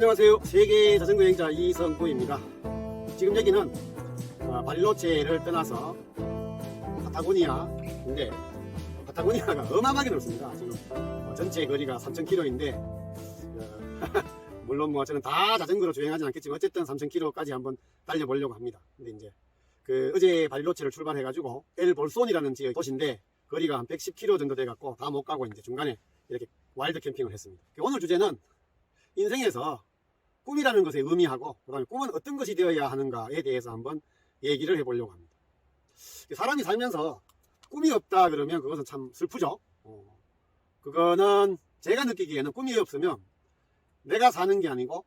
안녕하세요. 세계 자전거 여행자 이성구입니다. 지금 여기는 바릴로체를 떠나서 파타고니아인데, 파타고니아가 어마어마하게 넓습니다. 지금 전체 거리가 3000km인데 물론 뭐 저는 다 자전거로 주행하진 않겠지만 어쨌든 3000km까지 한번 달려보려고 합니다. 근데 이제 어제 바릴로체를 출발해가지고 엘볼손이라는 지역 도시인데 거리가 한 110km 정도 돼갖고 다 못 가고 이제 중간에 이렇게 와일드 캠핑을 했습니다. 오늘 주제는 인생에서 꿈이라는 것의 의미하고 그 다음에 꿈은 어떤 것이 되어야 하는가에 대해서 한번 얘기를 해보려고 합니다. 사람이 살면서 꿈이 없다 그러면 그것은 참 슬프죠. 그거는 제가 느끼기에는 꿈이 없으면 내가 사는 게 아니고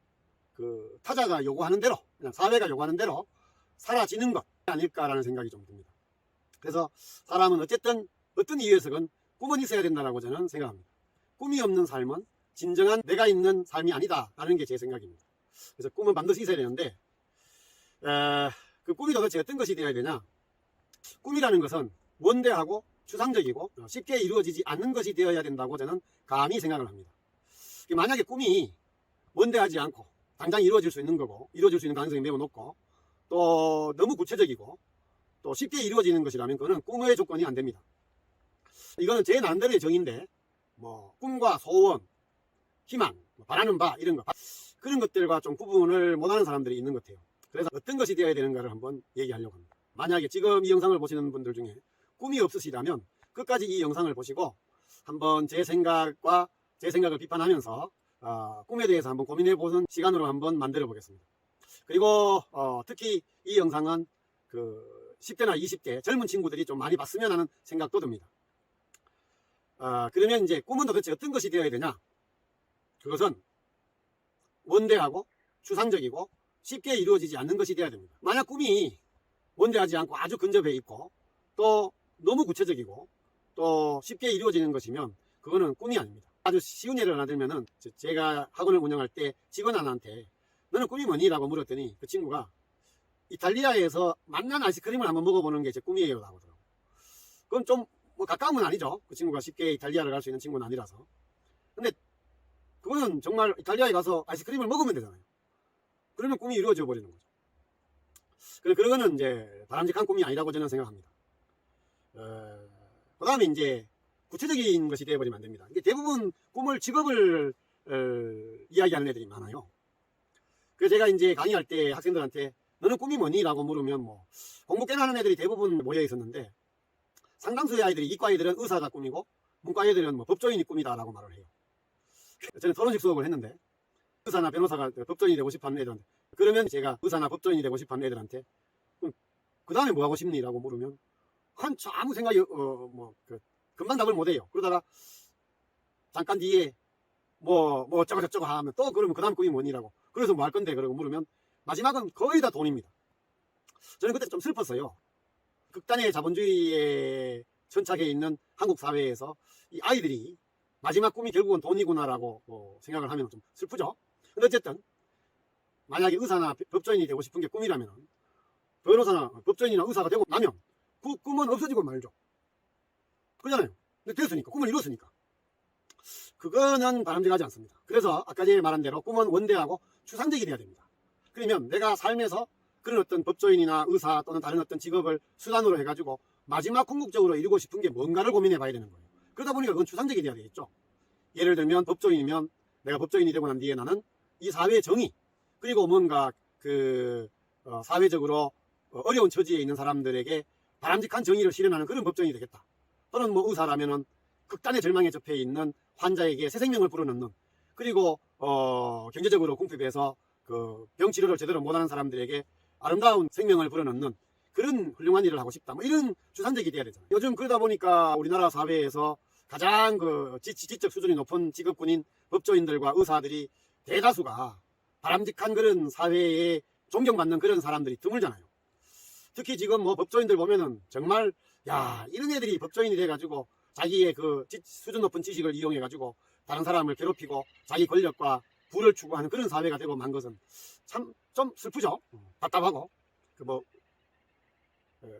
그 타자가 요구하는 대로, 그냥 사회가 요구하는 대로 사라지는 것 아닐까라는 생각이 좀 듭니다. 그래서 사람은 어쨌든 어떤 이유에서건 꿈은 있어야 된다라고 저는 생각합니다. 꿈이 없는 삶은 진정한 내가 있는 삶이 아니다 라는 게 제 생각입니다. 그래서 꿈은 반드시 있어야 되는데 그 꿈이 도대체 어떤 것이 되어야 되냐. 꿈이라는 것은 원대하고 추상적이고 쉽게 이루어지지 않는 것이 되어야 된다고 저는 감히 생각을 합니다. 만약에 꿈이 원대하지 않고 당장 이루어질 수 있는 거고 이루어질 수 있는 가능성이 매우 높고 또 너무 구체적이고 또 쉽게 이루어지는 것이라면 그거는 꿈의 조건이 안 됩니다. 이거는 제 나름대로의 정의인데 뭐 꿈과 소원, 희망, 바라는 바 이런 거 그런 것들과 좀 구분을 못하는 사람들이 있는 것 같아요. 그래서 어떤 것이 되어야 되는가를 한번 얘기하려고 합니다. 만약에 지금 이 영상을 보시는 분들 중에 꿈이 없으시다면 끝까지 이 영상을 보시고 한번 제 생각을 비판하면서 꿈에 대해서 한번 고민해 보는 시간으로 한번 만들어 보겠습니다. 그리고 특히 이 영상은 그 10대나 20대 젊은 친구들이 좀 많이 봤으면 하는 생각도 듭니다. 그러면 이제 꿈은 도대체 어떤 것이 되어야 되냐? 그것은 원대하고 추상적이고 쉽게 이루어지지 않는 것이 되어야 됩니다. 만약 꿈이 원대하지 않고 아주 근접해 있고 또 너무 구체적이고 또 쉽게 이루어지는 것이면 그거는 꿈이 아닙니다. 아주 쉬운 예를 하나 들면은 제가 학원을 운영할 때 직원 하나한테 너는 꿈이 뭐니? 라고 물었더니 그 친구가 이탈리아에서 맛난 아이스크림을 한번 먹어보는 게 제 꿈이에요 라고 하더라고요. 그건 좀 뭐 가까운 건 아니죠. 그 친구가 쉽게 이탈리아를 갈 수 있는 친구는 아니라서. 근데 그거는 정말 이탈리아에 가서 아이스크림을 먹으면 되잖아요. 그러면 꿈이 이루어져 버리는 거죠. 그거는 이제 바람직한 꿈이 아니라고 저는 생각합니다. 그 다음에 이제 구체적인 것이 되어버리면 안 됩니다. 이게 대부분 꿈을 직업을 이야기하는 애들이 많아요. 그래서 제가 이제 강의할 때 학생들한테 너는 꿈이 뭐니? 라고 물으면 뭐 공부 꽤나 하는 애들이 대부분 모여 있었는데 상당수의 아이들이 이과 애들은 의사가 꿈이고 문과 애들은 뭐 법조인이 꿈이다 라고 말을 해요. 저는 토론식 수업을 했는데 의사나 변호사가 법조인이 되고 싶어 하는 애들한테 그러면 제가 의사나 법조인이 되고 싶어 하는 애들한테 그 다음에 뭐 하고 싶니? 라고 물으면 한참 아무 생각이 금방 답을 못해요. 그러다가 잠깐 뒤에 뭐 어쩌고 저쩌고 하면 또 그러면 그 다음 꿈이 뭐니라고 그래서 뭐 할 건데 그러고 물으면 마지막은 거의 다 돈입니다. 저는 그때 좀 슬펐어요. 극단의 자본주의에 천착해 있는 한국 사회에서 이 아이들이 마지막 꿈이 결국은 돈이구나라고 생각을 하면 좀 슬프죠. 근데 어쨌든 만약에 의사나 법조인이 되고 싶은 게 꿈이라면 변호사나 법조인이나 의사가 되고 나면 그 꿈은 없어지고 말죠. 그러잖아요. 근데 됐으니까 꿈을 이뤘으니까 그거는 바람직하지 않습니다. 그래서 아까 전에 말한 대로 꿈은 원대하고 추상적이 돼야 됩니다. 그러면 내가 삶에서 그런 어떤 법조인이나 의사 또는 다른 어떤 직업을 수단으로 해가지고 마지막 궁극적으로 이루고 싶은 게 뭔가를 고민해 봐야 되는 거예요. 그러다 보니까 그건 추상적이 돼야 되겠죠. 예를 들면 법조인이면 내가 법조인이 되고 난 뒤에 나는 이 사회의 정의 그리고 뭔가 사회적으로 어려운 처지에 있는 사람들에게 바람직한 정의를 실현하는 그런 법조인이 되겠다. 또는 뭐 의사라면은 극단의 절망에 접해 있는 환자에게 새 생명을 불어넣는 그리고 경제적으로 궁핍해서 그 병치료를 제대로 못하는 사람들에게 아름다운 생명을 불어넣는 그런 훌륭한 일을 하고 싶다. 뭐 이런 추상적이 돼야 되잖아요. 요즘 그러다 보니까 우리나라 사회에서 가장 그 지적 수준이 높은 직업군인 법조인들과 의사들이 대다수가 바람직한 그런 사회에 존경받는 그런 사람들이 드물잖아요. 특히 지금 뭐 법조인들 보면은 정말 야 이런 애들이 법조인이 돼가지고 자기의 그 수준 높은 지식을 이용해가지고 다른 사람을 괴롭히고 자기 권력과 부를 추구하는 그런 사회가 되고 만 것은 참 좀 슬프죠. 답답하고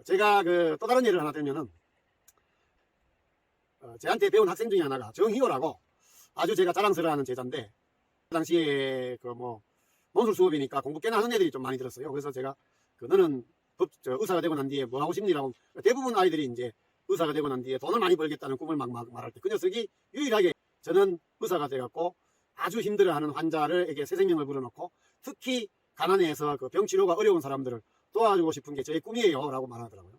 제가 또 다른 예를 하나 들면은 저한테 배운 학생 중에 하나가 정희호라고 아주 제가 자랑스러워하는 제자인데 당시에 그 뭐 논술 수업이니까 공부 꽤나 하는 애들이 좀 많이 들었어요. 그래서 제가 너는 의사가 되고 난 뒤에 뭐 하고 싶니라고, 대부분 아이들이 이제 의사가 되고 난 뒤에 돈을 많이 벌겠다는 꿈을 막 말할 때 그 녀석이 유일하게 저는 의사가 돼갖고 아주 힘들어하는 환자를에게 새 생명을 불어넣고 특히 가난해서 그 병치료가 어려운 사람들을 도와주고 싶은 게 저의 꿈이에요 라고 말하더라고요.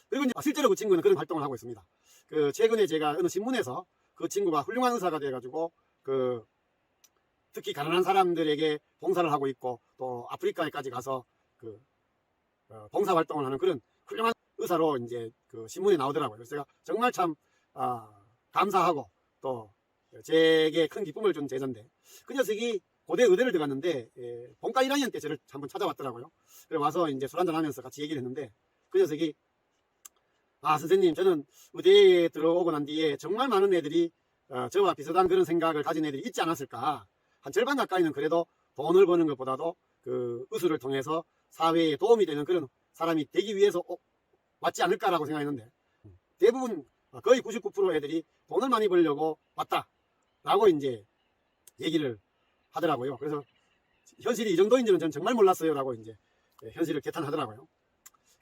그리고 이제 실제로 그 친구는 그런 활동을 하고 있습니다. 그 최근에 제가 어느 신문에서 그 친구가 훌륭한 의사가 돼가지고 그 특히 가난한 사람들에게 봉사를 하고 있고 또 아프리카에까지 가서 그 봉사 활동을 하는 그런 훌륭한 의사로 이제 그 신문에 나오더라고요. 그래서 제가 정말 참 감사하고 또 제게 큰 기쁨을 준 제자인데, 그 녀석이 고대 의대를 들어갔는데 본과 1학년 때 저를 한번 찾아왔더라고요. 그래 와서 이제 술 한잔 하면서 같이 얘기를 했는데, 그 녀석이 선생님, 저는 의대에 들어오고 난 뒤에 정말 많은 애들이 저와 비슷한 그런 생각을 가진 애들이 있지 않았을까. 한 절반 가까이는 그래도 돈을 버는 것보다도 그 의술을 통해서 사회에 도움이 되는 그런 사람이 되기 위해서 왔지 않을까라고 생각했는데, 대부분 거의 99% 애들이 돈을 많이 벌려고 왔다라고 이제 얘기를 하더라고요. 그래서 현실이 이 정도인지는 저는 정말 몰랐어요라고 이제 현실을 개탄하더라고요.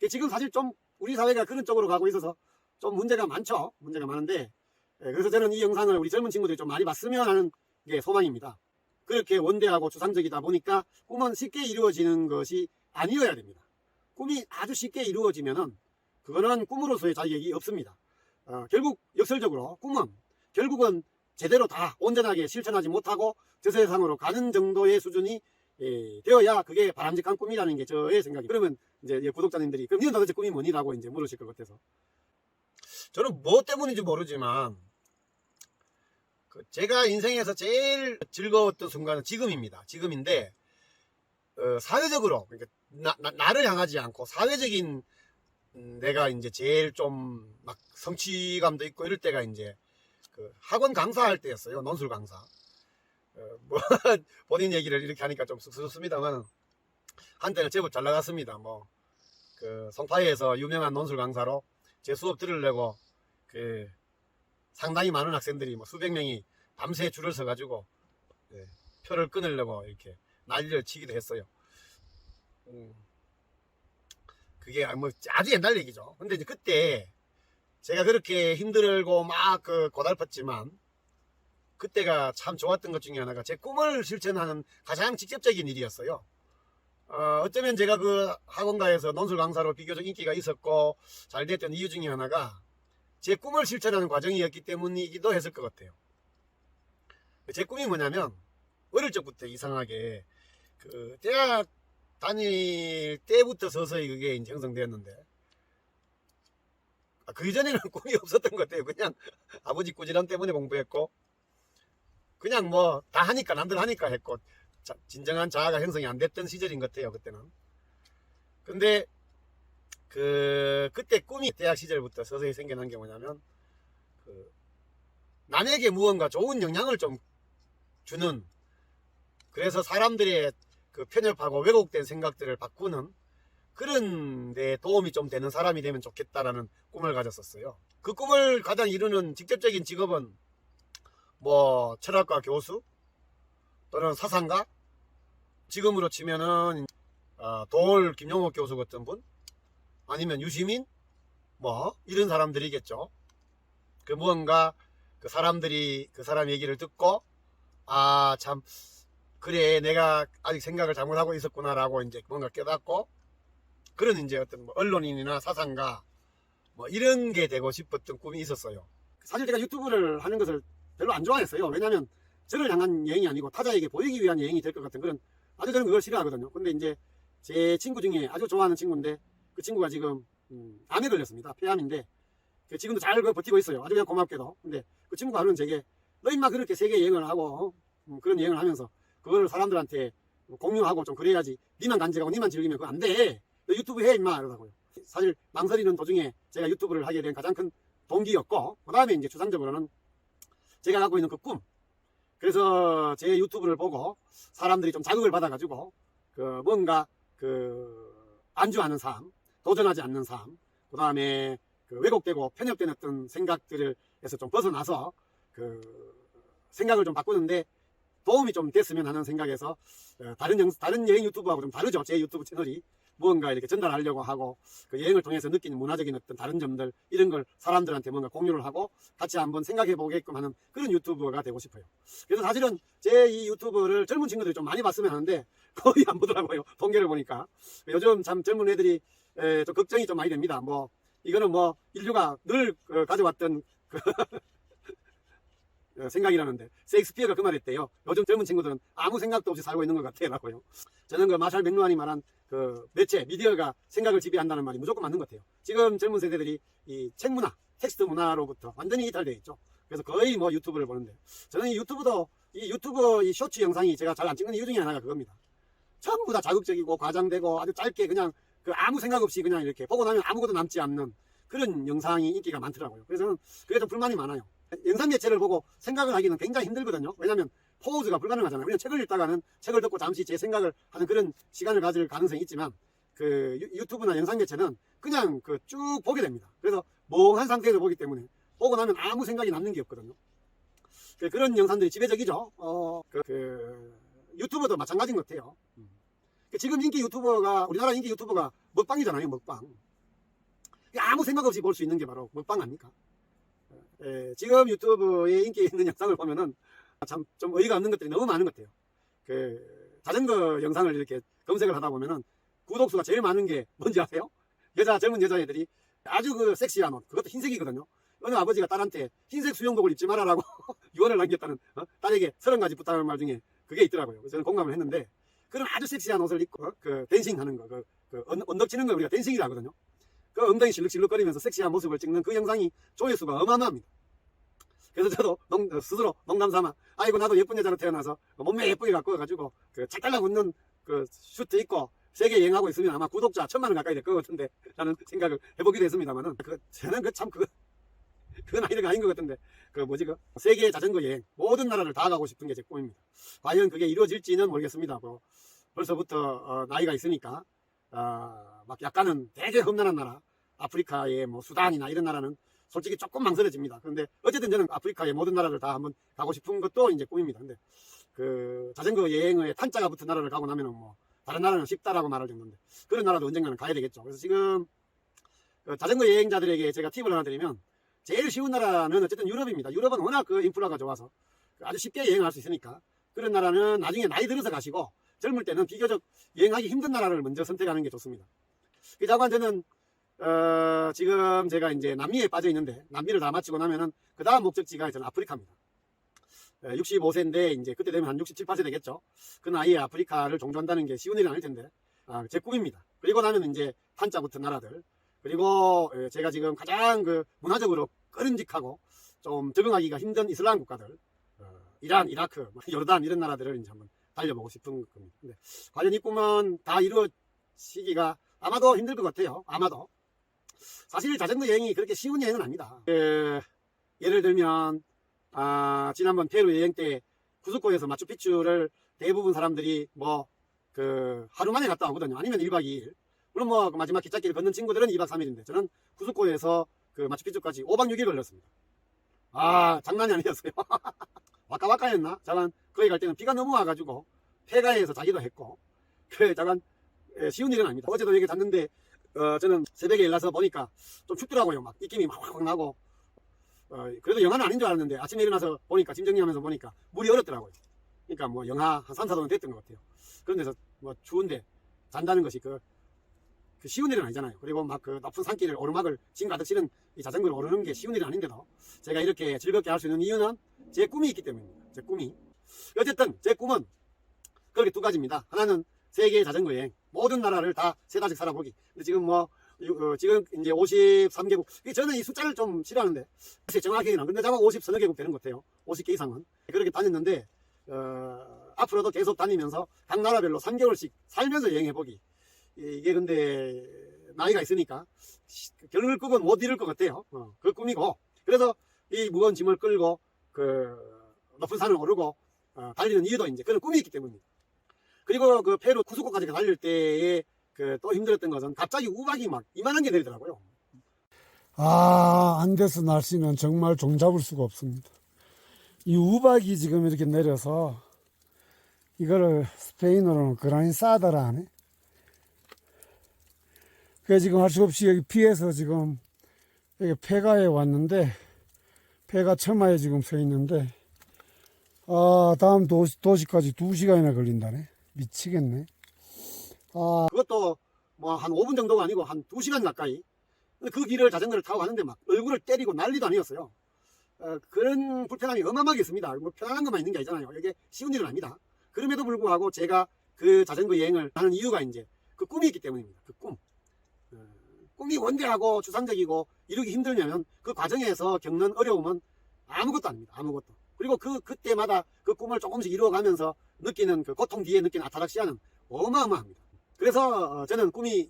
지금 사실 좀 우리 사회가 그런 쪽으로 가고 있어서 좀 문제가 많죠. 문제가 많은데, 그래서 저는 이 영상을 우리 젊은 친구들이 좀 많이 봤으면 하는 게 소망입니다. 그렇게 원대하고 추상적이다 보니까 꿈은 쉽게 이루어지는 것이 아니어야 됩니다. 꿈이 아주 쉽게 이루어지면은 그거는 꿈으로서의 자격이 없습니다. 결국 역설적으로 꿈은 결국은 제대로 다 온전하게 실천하지 못하고 저 세상으로 가는 정도의 수준이 되어야 그게 바람직한 꿈이라는 게 저의 생각이. 그러면 이제 구독자님들이 그럼 니는 도대체 꿈이 뭐니라고 이제 물으실 것 같아서, 저는 뭐 때문인지 모르지만 제가 인생에서 제일 즐거웠던 순간은 지금입니다. 지금인데 사회적으로, 그러니까 나를 향하지 않고 사회적인 내가 이제 제일 좀 막 성취감도 있고 이럴 때가 이제 그 학원 강사할 때였어요. 논술 강사. 뭐 본인 얘기를 이렇게 하니까 좀 쑥스럽습니다만 한때는 제법 잘 나갔습니다. 뭐 그 송파에서 유명한 논술 강사로 제 수업 들으려고 그 상당히 많은 학생들이 뭐 수백 명이 밤새 줄을 서 가지고 표를 끊으려고 이렇게 난리를 치기도 했어요. 그게 뭐 아주 옛날 얘기죠. 근데 이제 그때 제가 그렇게 힘들고 막 고달팠지만 그때가 참 좋았던 것 중에 하나가 제 꿈을 실천하는 가장 직접적인 일이었어요. 어쩌면 제가 그 학원가에서 논술 강사로 비교적 인기가 있었고 잘 됐던 이유 중에 하나가 제 꿈을 실천하는 과정이었기 때문이기도 했을 것 같아요. 제 꿈이 뭐냐면 어릴 적부터 이상하게 그 대학 다닐 때부터 서서히 그게 이제 형성되었는데, 그 이전에는 꿈이 없었던 것 같아요. 그냥 아버지 꾸지람 때문에 공부했고 그냥 뭐 다 하니까 남들 하니까 했고 진정한 자아가 형성이 안 됐던 시절인 것 같아요. 그때는. 근데 그때 꿈이 대학 시절부터 서서히 생겨난 게 뭐냐면 남에게 무언가 좋은 영향을 좀 주는, 그래서 사람들의 그 편협하고 왜곡된 생각들을 바꾸는 그런 데 도움이 좀 되는 사람이 되면 좋겠다라는 꿈을 가졌었어요. 그 꿈을 가장 이루는 직접적인 직업은 뭐 철학과 교수 또는 사상가, 지금으로 치면은 도올 김용옥 교수 같은 분, 아니면 유시민 뭐 이런 사람들이겠죠. 그 무언가 그 사람들이 그 사람 얘기를 듣고 참 그래 내가 아직 생각을 잘못하고 있었구나라고 이제 뭔가 깨닫고 그런 이제 어떤 뭐 언론인이나 사상가 뭐 이런 게 되고 싶었던 꿈이 있었어요. 사실 제가 유튜브를 하는 것을 별로 안 좋아했어요. 왜냐하면 저를 향한 여행이 아니고 타자에게 보이기 위한 여행이 될 것 같은 그런, 아주 저는 그걸 싫어하거든요. 근데 이제 제 친구 중에 아주 좋아하는 친구인데 그 친구가 지금 암에 걸렸습니다. 폐암인데 지금도 잘 버티고 있어요. 아주 그냥 고맙게도. 근데 그 친구가 하루는 제게 너 임마 그렇게 세계 여행을 하고 그런 여행을 하면서 그걸 사람들한테 공유하고 좀 그래야지, 니만 간직하고 니만 즐기면 그거 안 돼. 너 유튜브 해 임마 이러더라고요. 사실 망설이는 도중에 제가 유튜브를 하게 된 가장 큰 동기였고, 그 다음에 이제 추상적으로는 제가 갖고 있는 그 꿈, 그래서 제 유튜브를 보고 사람들이 좀 자극을 받아가지고 뭔가 안주하는 삶, 도전하지 않는 삶, 그 다음에 왜곡되고 편협된 어떤 생각들에서 좀 벗어나서 생각을 좀 바꾸는데 도움이 좀 됐으면 하는 생각에서 다른 여행 유튜브하고 좀 다르죠. 제 유튜브 채널이 무언가 이렇게 전달하려고 하고 그 여행을 통해서 느끼는 문화적인 어떤 다른 점들 이런 걸 사람들한테 뭔가 공유를 하고 같이 한번 생각해 보게끔 하는 그런 유튜버가 되고 싶어요. 그래서 사실은 제 이 유튜브를 젊은 친구들이 좀 많이 봤으면 하는데 거의 안 보더라고요. 통계를 보니까 요즘 참 젊은 애들이 좀 걱정이 좀 많이 됩니다. 뭐 이거는 뭐 인류가 늘 가져왔던 생각이라는데 셰익스피어가 그 말했대요. 요즘 젊은 친구들은 아무 생각도 없이 살고 있는 것 같아라고요. 저는 그 마샬 맥루한이 말한 그 매체 미디어가 생각을 지배한다는 말이 무조건 맞는 것 같아요. 지금 젊은 세대들이 이 책 문화, 텍스트 문화로부터 완전히 이탈되어 있죠. 그래서 거의 뭐 유튜브를 보는데 저는 이 유튜브 이 쇼츠 영상이 제가 잘 안 찍는 이유 중에 하나가 그겁니다. 전부 다 자극적이고 과장되고 아주 짧게 그냥 그 아무 생각 없이 그냥 이렇게 보고 나면 아무것도 남지 않는 그런 영상이 인기가 많더라고요. 그래서 저는 그게 좀 불만이 많아요. 영상 매체를 보고 생각을 하기는 굉장히 힘들거든요. 왜냐하면 포즈가 불가능하잖아요. 우리는 책을 읽다가는 책을 듣고 잠시 제 생각을 하는 그런 시간을 가질 가능성이 있지만 그 유튜브나 영상 매체는 그냥 그 쭉 보게 됩니다. 그래서 멍한 상태에서 보기 때문에 보고 나면 아무 생각이 남는 게 없거든요. 그런 영상들이 지배적이죠. 유튜버도 마찬가지인 것 같아요. 지금 우리나라 인기 유튜버가 먹방이잖아요. 먹방. 아무 생각 없이 볼 수 있는 게 바로 먹방 아닙니까? 지금 유튜브에 인기 있는 영상을 보면은 참 좀 어이가 없는 것들이 너무 많은 것 같아요. 그 자전거 영상을 이렇게 검색을 하다 보면은 구독수가 제일 많은 게 뭔지 아세요? 젊은 여자애들이 아주 그 섹시한 옷, 그것도 흰색이거든요. 어느 아버지가 딸한테 흰색 수영복을 입지 말아라고 유언을 남겼다는 딸에게 30가지 부탁하는 말 중에 그게 있더라고요. 그래서 저는 공감을 했는데 그런 아주 섹시한 옷을 입고 그 댄싱 하는 거, 언덕 치는 거 우리가 댄싱이라 하거든요. 그 엉덩이 실룩실룩거리면서 섹시한 모습을 찍는 그 영상이 조회수가 어마어마합니다. 그래서 저도 스스로 농담 삼아 아이고 나도 예쁜 여자로 태어나서 몸매 예쁘게 갖고 와가지고 그 찰달랑 웃는 그 슈트 입고 세계 여행하고 있으면 아마 구독자 1000만원 가까이 될 것 같은데 라는 생각을 해보기도 했습니다만은 저는 그건 아닌 것 같은데 세계 자전거 여행 모든 나라를 다 가고 싶은 게 제 꿈입니다. 과연 그게 이루어질지는 모르겠습니다. 뭐 벌써부터 나이가 있으니까 막 약간은 되게 험난한 나라 아프리카의 뭐 수단이나 이런 나라는 솔직히 조금 망설여집니다. 그런데 어쨌든 저는 아프리카의 모든 나라를 다 한번 가고 싶은 것도 이제 꿈입니다. 근데 그 자전거 여행의 탄자가 붙은 나라를 가고 나면은 뭐 다른 나라는 쉽다라고 말할 정도인데 그런 나라도 언젠가는 가야 되겠죠. 그래서 지금 자전거 여행자들에게 제가 팁을 하나 드리면 제일 쉬운 나라는 어쨌든 유럽입니다. 유럽은 워낙 그 인프라가 좋아서 아주 쉽게 여행할 수 있으니까 그런 나라는 나중에 나이 들어서 가시고 젊을 때는 비교적 여행하기 힘든 나라를 먼저 선택하는 게 좋습니다. 그자고 저는 지금 제가 이제 남미에 빠져 있는데 남미를 다 마치고 나면은 그 다음 목적지가 저는 아프리카입니다. 65세인데 이제 그때 되면 한 67, 8세 되겠죠. 그 나이에 아프리카를 종주한다는 게 쉬운 일은 아닐 텐데 제 꿈입니다. 그리고 나면 이제 탄자 붙은 나라들 그리고 제가 지금 가장 그 문화적으로 꺼림직하고 좀 적응하기가 힘든 이슬람 국가들 이란, 이라크, 요르단 이런 나라들을 이제 한번 달려보고 싶은 겁니다. 근데 과연 이 꿈은 다 이루어지기가 아마도 힘들 것 같아요. 아마도 사실 자전거 여행이 그렇게 쉬운 여행은 아닙니다. 예를 들면 지난번 페루 여행 때 쿠스코에서 마추픽추를 대부분 사람들이 하루 만에 갔다 오거든요. 아니면 1박 2일. 물론 그 마지막 기찻길을 걷는 친구들은 2박 3일인데 저는 쿠스코에서 그 마추픽추까지 5박 6일 걸렸습니다. 장난이 아니었어요. 와까와까였나? 잠깐 거기 갈 때는 비가 너무 와가지고 폐가에서 자기도 했고 잠깐 쉬운 일은 아닙니다. 어제도 여기 잤는데 저는 새벽에 일어나서 보니까 좀 춥더라고요. 막 입김이 막 나고 그래도 영하는 아닌 줄 알았는데 아침에 일어나서 보니까 짐 정리하면서 보니까 물이 얼었더라고요. 그러니까 뭐 영하 한 3, 4도는 됐던 것 같아요. 그런 데서 추운데 잔다는 것이 그 쉬운 일은 아니잖아요. 그리고 막 그 높은 산길을 오르막을 짐 가득 실은 이 자전거를 오르는 게 쉬운 일은 아닌데도 제가 이렇게 즐겁게 할 수 있는 이유는 제 꿈이 있기 때문입니다. 제 꿈이. 어쨌든 제 꿈은 그렇게 두 가지입니다. 하나는 세계 자전거 여행 모든 나라를 다 세다씩 살아보기. 근데 지금 지금 이제 53개국. 저는 이 숫자를 좀 싫어하는데 정확하게는 근데 자막 50 서너 개국 되는 것 같아요. 50개 이상은 그렇게 다녔는데 앞으로도 계속 다니면서 각 나라별로 3개월씩 살면서 여행해보기. 이게 근데 나이가 있으니까 결을 끄고 못 이룰 것 같아요. 그 꿈이고 그래서 이 무거운 짐을 끌고 그 높은 산을 오르고 달리는 이유도 이제 그런 꿈이 있기 때문입니다. 그리고 그 페루 쿠스코까지 달릴 때에 그 또 힘들었던 것은 갑자기 우박이 막 이만한 게 내리더라고요. 안데스 날씨는 정말 종잡을 수가 없습니다. 이 우박이 지금 이렇게 내려서 이거를 스페인어로는 그라인사다라 하네. 그래 지금 할 수 없이 여기 비에서 지금 여기 폐가에 왔는데, 폐가 처마에 지금 서 있는데, 다음 도시까지 2시간이나 걸린다네. 미치겠네. 그것도 뭐 한 5분 정도가 아니고 한 2시간 가까이. 그 길을 자전거를 타고 가는데 막 얼굴을 때리고 난리도 아니었어요. 그런 불편함이 어마어마하게 있습니다. 뭐 편안한 것만 있는 게 아니잖아요. 이게 쉬운 일은 아닙니다. 그럼에도 불구하고 제가 그 자전거 여행을 하는 이유가 이제 그 꿈이 있기 때문입니다. 그 꿈. 꿈이 원대하고 추상적이고 이루기 힘들냐면 그 과정에서 겪는 어려움은 아무것도 아닙니다. 아무것도. 그리고 그때마다 그 꿈을 조금씩 이루어가면서 느끼는 그 고통 뒤에 느끼는 아타락시아는 어마어마합니다. 그래서 저는 꿈이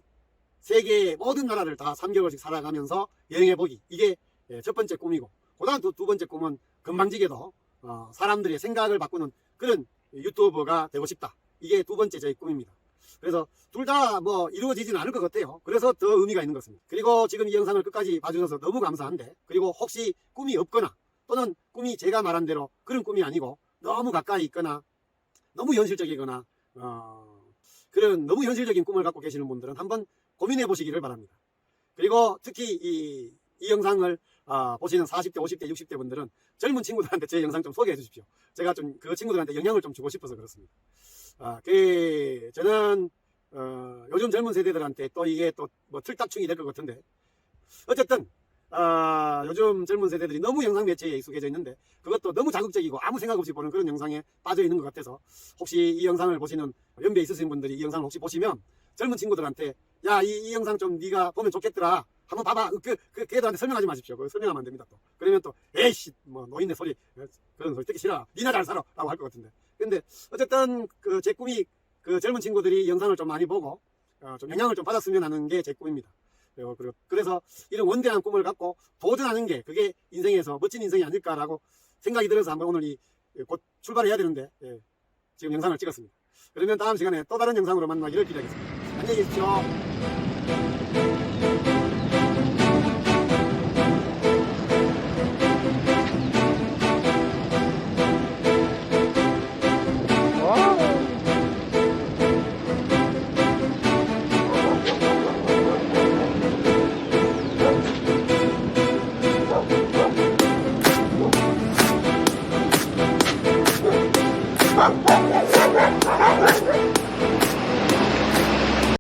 세계의 모든 나라를 다 3개월씩 살아가면서 여행해보기. 이게 첫 번째 꿈이고, 그다음 두 번째 꿈은 금방지게도 사람들의 생각을 바꾸는 그런 유튜버가 되고 싶다. 이게 두 번째 저의 꿈입니다. 그래서 둘 다 뭐 이루어지지는 않을 것 같아요. 그래서 더 의미가 있는 것입니다. 그리고 지금 이 영상을 끝까지 봐주셔서 너무 감사한데, 그리고 혹시 꿈이 없거나 또는 꿈이 제가 말한 대로 그런 꿈이 아니고 너무 가까이 있거나 너무 현실적이거나 그런 너무 현실적인 꿈을 갖고 계시는 분들은 한번 고민해 보시기를 바랍니다. 그리고 특히 이 영상을 보시는 40대, 50대, 60대 분들은 젊은 친구들한테 제 영상 좀 소개해 주십시오. 제가 좀 그 친구들한테 영향을 좀 주고 싶어서 그렇습니다. 저는 요즘 젊은 세대들한테 또 이게 또 뭐 틀딱충이 될 것 같은데, 어쨌든 요즘 젊은 세대들이 너무 영상 매체에 익숙해져 있는데 그것도 너무 자극적이고 아무 생각 없이 보는 그런 영상에 빠져 있는 것 같아서, 혹시 이 영상을 보시는 연배 있으신 분들이 이 영상을 혹시 보시면 젊은 친구들한테 야, 이 영상 좀 네가 보면 좋겠더라, 한번 봐봐. 걔들한테 설명하지 마십시오. 그거 설명하면 안 됩니다. 또 그러면 또 에이씨 뭐 노인네 소리, 그런 소리 듣기 싫어, 니나 잘 살아 라고 할 것 같은데. 근데 어쨌든 그 제 꿈이 그 젊은 친구들이 영상을 좀 많이 보고 좀 영향을 좀 받았으면 하는 게 제 꿈입니다. 그래서 이런 원대한 꿈을 갖고 도전하는 게 그게 인생에서 멋진 인생이 아닐까라고 생각이 들어서 한번 오늘 곧 출발해야 되는데 지금 영상을 찍었습니다. 그러면 다음 시간에 또 다른 영상으로 만나기를 기대하겠습니다. 안녕히 계십시오. Ha ha ha ha ha!